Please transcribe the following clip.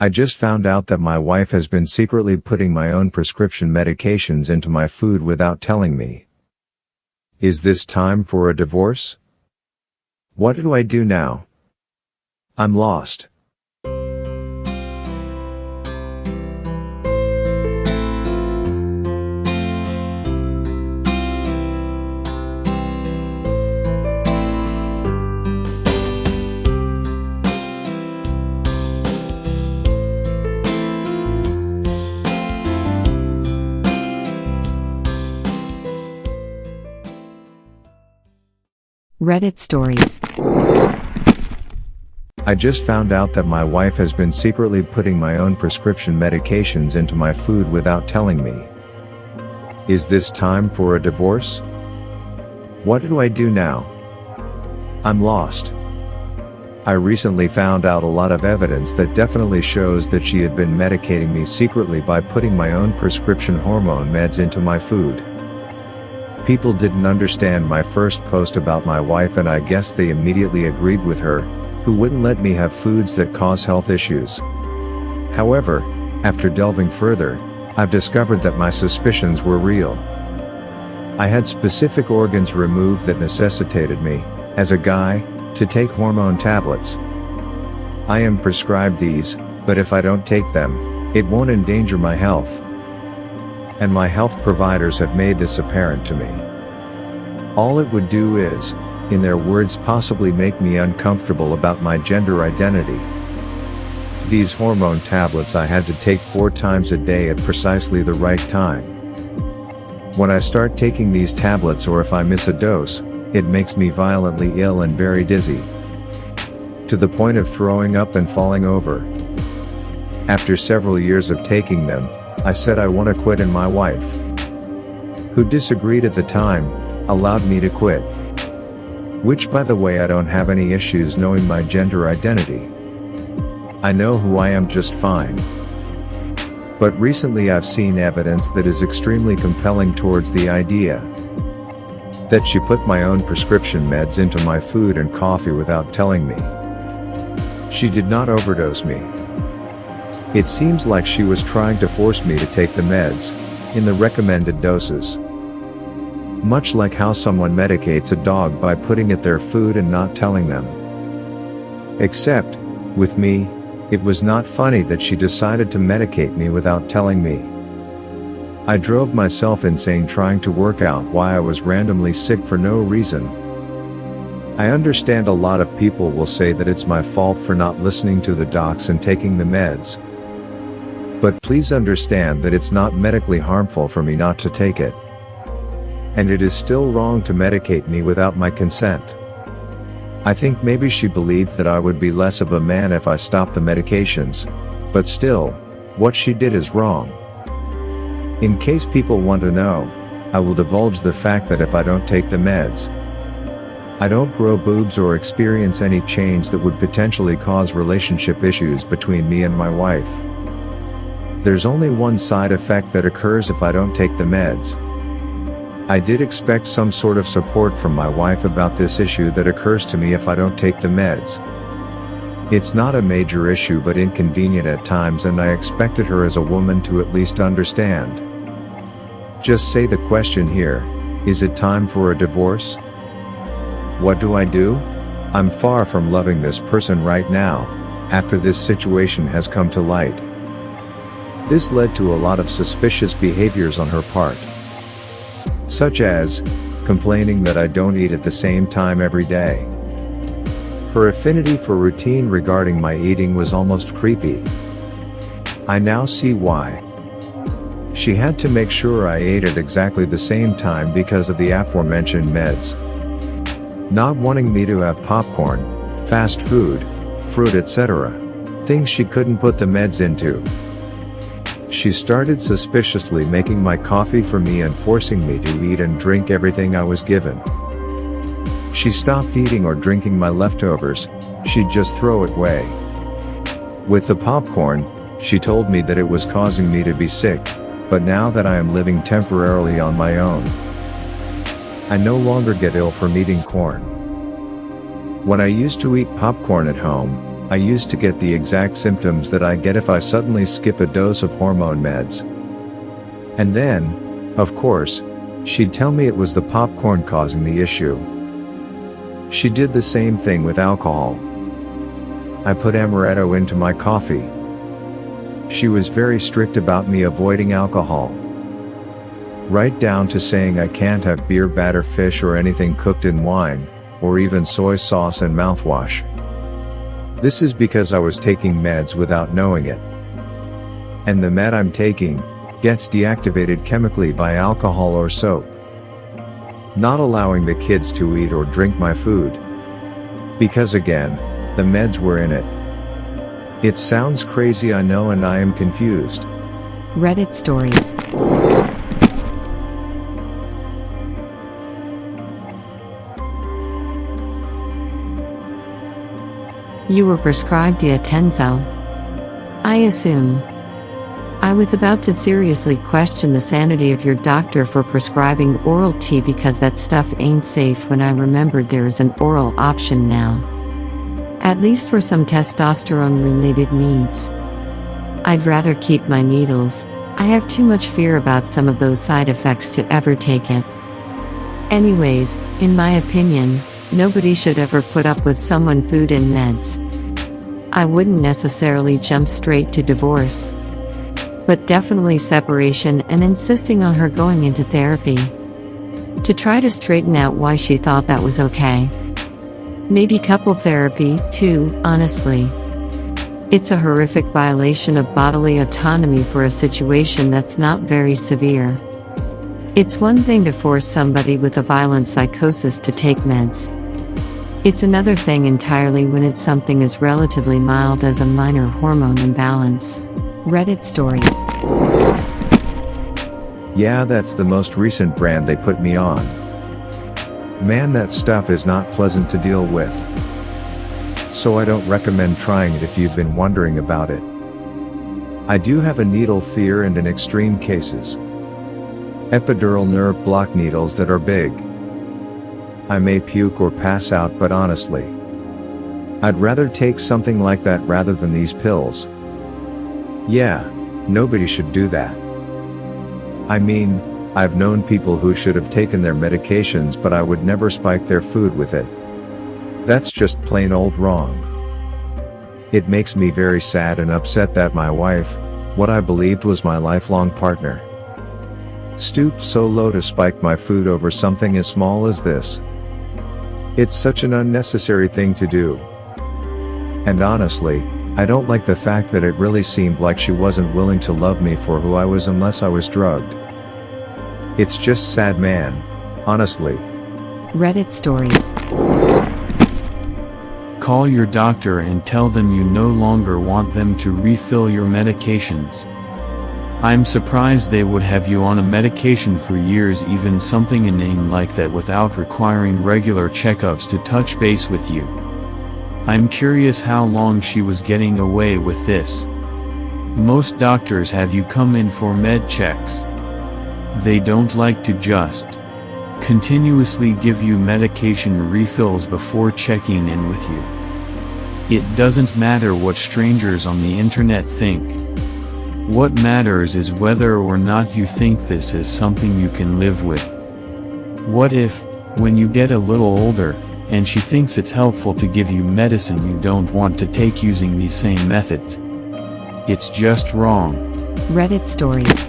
I just found out that my wife has been secretly putting my own prescription medications into my food without telling me. Is this time for a divorce? What do I do now? I'm lost. Reddit stories. I just found out that my wife has been secretly putting my own prescription medications into my food without telling me. Is this time for a divorce? What do I do now? I'm lost. I recently found out a lot of evidence that definitely shows that she had been medicating me secretly by putting my own prescription hormone meds into my food. People didn't understand my first post about my wife, and I guess they immediately agreed with her, who wouldn't let me have foods that cause health issues. However, after delving further, I've discovered that my suspicions were real. I had specific organs removed that necessitated me, as a guy, to take hormone tablets. I am prescribed these, but if I don't take them, it won't endanger my health. And my health providers have made this apparent to me. All it would do is, in their words, possibly make me uncomfortable about my gender identity. These hormone tablets I had to take 4 times a day at precisely the right time. When I start taking these tablets, or if I miss a dose, it makes me violently ill and very dizzy, to the point of throwing up and falling over. After several years of taking them, I said I want to quit, and my wife, who disagreed at the time, allowed me to quit. Which, by the way, I don't have any issues knowing my gender identity. I know who I am just fine. But recently I've seen evidence that is extremely compelling towards the idea that she put my own prescription meds into my food and coffee without telling me. She did not overdose me. It seems like she was trying to force me to take the meds, in the recommended doses. Much like how someone medicates a dog by putting it their food and not telling them. Except, with me, it was not funny that she decided to medicate me without telling me. I drove myself insane trying to work out why I was randomly sick for no reason. I understand a lot of people will say that it's my fault for not listening to the docs and taking the meds. But please understand that it's not medically harmful for me not to take it. And it is still wrong to medicate me without my consent. I think maybe she believed that I would be less of a man if I stopped the medications, but still, what she did is wrong. In case people want to know, I will divulge the fact that if I don't take the meds, I don't grow boobs or experience any change that would potentially cause relationship issues between me and my wife. There's only one side effect that occurs if I don't take the meds. I did expect some sort of support from my wife about this issue that occurs to me if I don't take the meds. It's not a major issue but inconvenient at times, and I expected her as a woman to at least understand. Just say the question here: is it time for a divorce? What do I do? I'm far from loving this person right now, after this situation has come to light. This led to a lot of suspicious behaviors on her part. Such as, complaining that I don't eat at the same time every day. Her affinity for routine regarding my eating was almost creepy. I now see why. She had to make sure I ate at exactly the same time because of the aforementioned meds. Not wanting me to have popcorn, fast food, fruit, etc. Things she couldn't put the meds into. She started suspiciously making my coffee for me and forcing me to eat and drink everything I was given. She stopped eating or drinking my leftovers, she'd just throw it away. With the popcorn, she told me that it was causing me to be sick, but now that I am living temporarily on my own, I no longer get ill from eating corn. When I used to eat popcorn at home, I used to get the exact symptoms that I get if I suddenly skip a dose of hormone meds. And then, of course, she'd tell me it was the popcorn causing the issue. She did the same thing with alcohol. I put amaretto into my coffee. She was very strict about me avoiding alcohol. Right down to saying I can't have beer, batter, fish, or anything cooked in wine, or even soy sauce and mouthwash. This is because I was taking meds without knowing it. And the med I'm taking gets deactivated chemically by alcohol or soap. Not allowing the kids to eat or drink my food. Because again, the meds were in it. It sounds crazy, I know, and I am confused. Reddit stories. You were prescribed Diatenzo. I assume. I was about to seriously question the sanity of your doctor for prescribing oral tea because that stuff ain't safe when I remembered there is an oral option now. At least for some testosterone-related needs. I'd rather keep my needles. I have too much fear about some of those side effects to ever take it. Anyways, in my opinion, nobody should ever put up with someone food and meds. I wouldn't necessarily jump straight to divorce. But definitely separation and insisting on her going into therapy. To try to straighten out why she thought that was okay. Maybe couple therapy, too, honestly. It's a horrific violation of bodily autonomy for a situation that's not very severe. It's one thing to force somebody with a violent psychosis to take meds. It's another thing entirely when it's something as relatively mild as a minor hormone imbalance. Reddit stories. Yeah, that's the most recent brand they put me on. Man, that stuff is not pleasant to deal with. So I don't recommend trying it if you've been wondering about it. I do have a needle fear, and in extreme cases, epidural nerve block needles that are big. I may puke or pass out, but honestly, I'd rather take something like that rather than these pills. Yeah, nobody should do that. I mean, I've known people who should have taken their medications, but I would never spike their food with it. That's just plain old wrong. It makes me very sad and upset that my wife, what I believed was my lifelong partner, stooped so low to spike my food over something as small as this. It's such an unnecessary thing to do. And honestly, I don't like the fact that it really seemed like she wasn't willing to love me for who I was unless I was drugged. It's just sad, man. Honestly. Reddit stories. Call your doctor and tell them you no longer want them to refill your medications. I'm surprised they would have you on a medication for years, even something inane like that, without requiring regular checkups to touch base with you. I'm curious how long she was getting away with this. Most doctors have you come in for med checks. They don't like to just continuously give you medication refills before checking in with you. It doesn't matter what strangers on the internet think. What matters is whether or not you think this is something you can live with. What if, when you get a little older, and she thinks it's helpful to give you medicine you don't want to take using these same methods? It's just wrong. Reddit stories.